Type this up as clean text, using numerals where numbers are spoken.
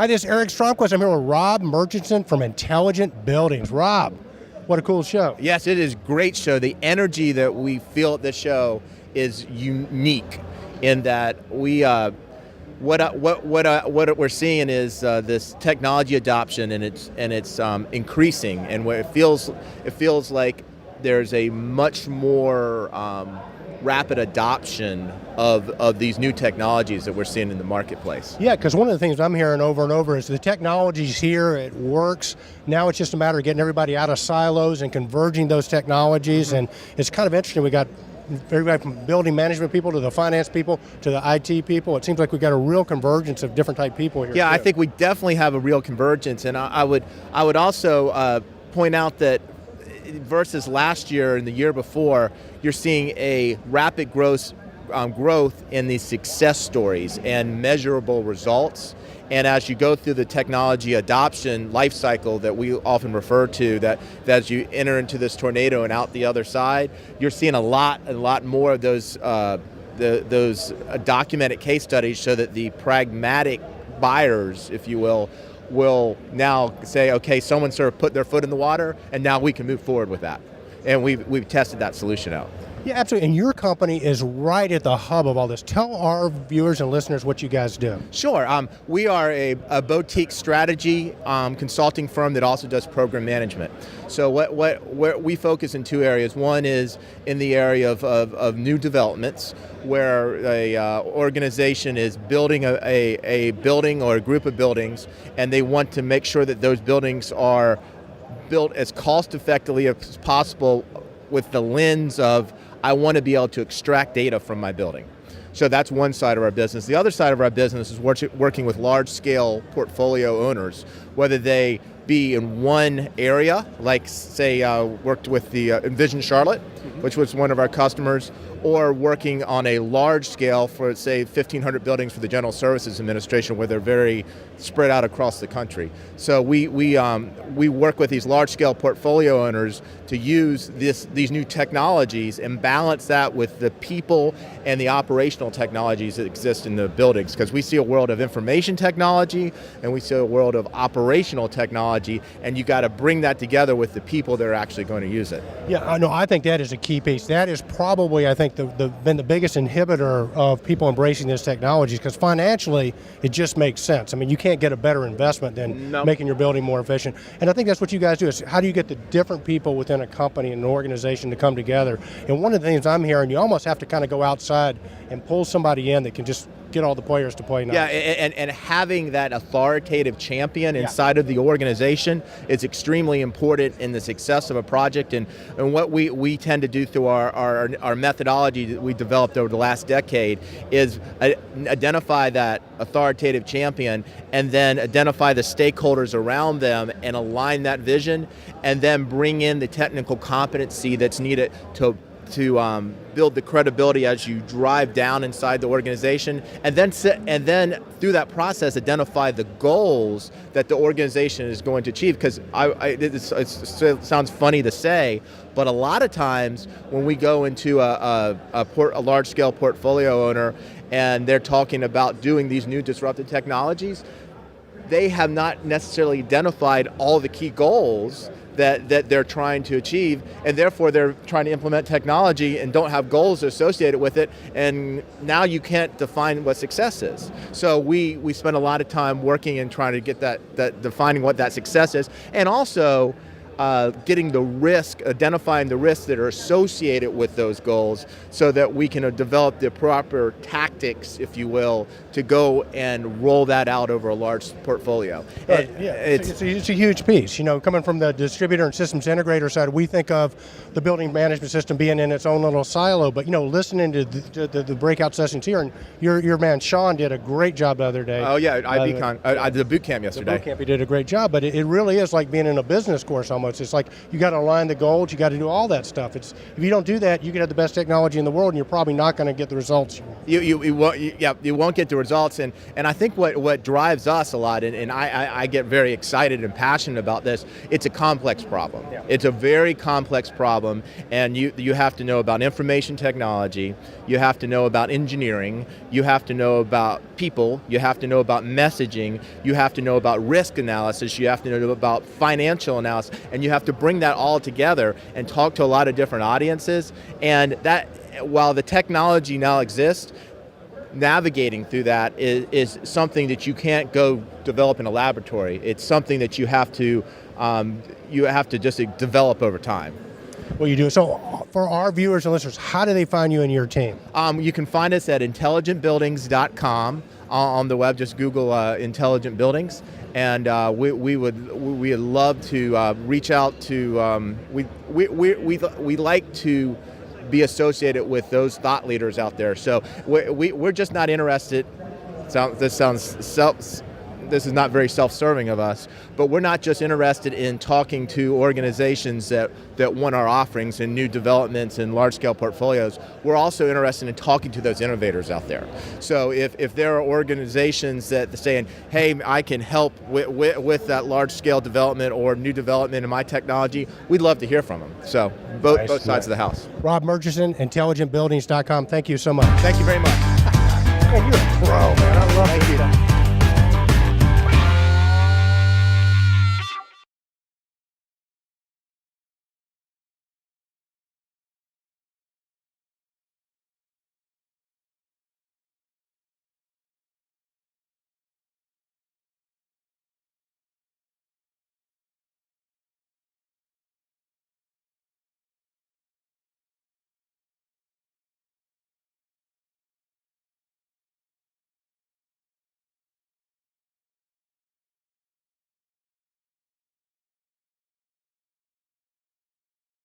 Hi, this is Eric Stromquist. I'm here with Rob Murchison from Intelligent Buildings. Rob, what a cool show. Yes, it is a great show. The energy that we feel at this show is unique in that we what we're seeing is this technology adoption, and it's increasing, and where it feels like there's a much more rapid adoption of these new technologies that we're seeing in the marketplace. Yeah, because one of the things I'm hearing over and over is the technology's here, it works. Now it's just a matter of getting everybody out of silos and converging those technologies. Mm-hmm. And it's kind of interesting. We got everybody from building management people to the finance people to the IT people. It seems like we got a real convergence of different type people here. Yeah, too. I think we definitely have a real convergence, and I would also point out that versus last year and the year before, you're seeing a rapid growth in these success stories and measurable results. And as you go through the technology adoption life cycle that we often refer to, that as you enter into this tornado and out the other side, you're seeing a lot more of those documented case studies, so that the pragmatic buyers, if you will now say, okay, someone sort of put their foot in the water, and now we can move forward with that. And we've tested that solution out. Yeah, absolutely. And your company is right at the hub of all this. Tell our viewers and listeners what you guys do. Sure. We are a boutique strategy consulting firm that also does program management. So where we focus in two areas. One is in the area of new developments, where a organization is building a building or a group of buildings, and they want to make sure that those buildings are built as cost effectively as possible, with the lens of, I want to be able to extract data from my building. So that's one side of our business. The other side of our business is working with large-scale portfolio owners, whether they be in one area, like say worked with the Envision Charlotte, which was one of our customers, or working on a large scale for, say, 1,500 buildings for the General Services Administration, where they're very spread out across the country. So we work with these large-scale portfolio owners to use these new technologies and balance that with the people and the operational technologies that exist in the buildings, because we see a world of information technology and we see a world of operational technology, and you got to bring that together with the people that are actually going to use it. Yeah, no, I think that is a key piece. That is probably, I think, been the biggest inhibitor of people embracing this technology, because financially it just makes sense. I mean, you can't get a better investment than making your building more efficient. And I think that's what you guys do, is how do you get the different people within a company and an organization to come together? And one of the things I'm hearing, you almost have to kind of go outside and pull somebody in that can just get all the players to play nice. Yeah, and having that authoritative champion inside of the organization is extremely important in the success of a project. And what we tend to do through our methodology that we developed over the last decade is identify that authoritative champion, and then identify the stakeholders around them and align that vision, and then bring in the technical competency that's needed to build the credibility as you drive down inside the organization, and then through that process identify the goals that the organization is going to achieve. Because it sounds funny to say, but a lot of times when we go into a large-scale portfolio owner and they're talking about doing these new disruptive technologies, they have not necessarily identified all the key goals that they're trying to achieve, and therefore they're trying to implement technology and don't have goals associated with it, and now you can't define what success is. So we spend a lot of time working and trying to get that defining what that success is, and also getting the risk, identifying the risks that are associated with those goals, so that we can develop the proper tactics, if you will, to go and roll that out over a large portfolio. It's a huge piece. You know, coming from the distributor and systems integrator side, we think of the building management system being in its own little silo, but listening to the breakout sessions here, and your man Sean did a great job the other day. Oh yeah, IBCON, I did a boot camp yesterday. The boot camp, he did a great job, but it really is like being in a business course almost. It's like you got to align the goals, you got to do all that stuff. If you don't do that, you can have the best technology in the world, and you're probably not going to get the results you want. You won't get the results, and I think what drives us a lot, and I get very excited and passionate about this. It's a complex problem. Yeah. It's a very complex problem, and you have to know about information technology, you have to know about engineering, you have to know about people, you have to know about messaging, you have to know about risk analysis, you have to know about financial analysis, and you have to bring that all together and talk to a lot of different audiences. And that, while the technology now exists, navigating through that is something that you can't go develop in a laboratory. It's something that you have to just develop over time. Well, you do. So for our viewers and listeners, how do they find you and your team? You can find us at intelligentbuildings.com on the web. Just Google Intelligent Buildings, and we would love to reach out to. We like to be associated with those thought leaders out there. So we're just not interested. This is not very self-serving of us, but we're not just interested in talking to organizations that want our offerings and new developments and large-scale portfolios. We're also interested in talking to those innovators out there. So if there are organizations that are saying, hey, I can help with that large-scale development or new development in my technology, we'd love to hear from them. So both sides of the house. Rob Murchison, intelligentbuildings.com. Thank you so much. Thank you very much. Man, you're a pro, man. I love this stuff.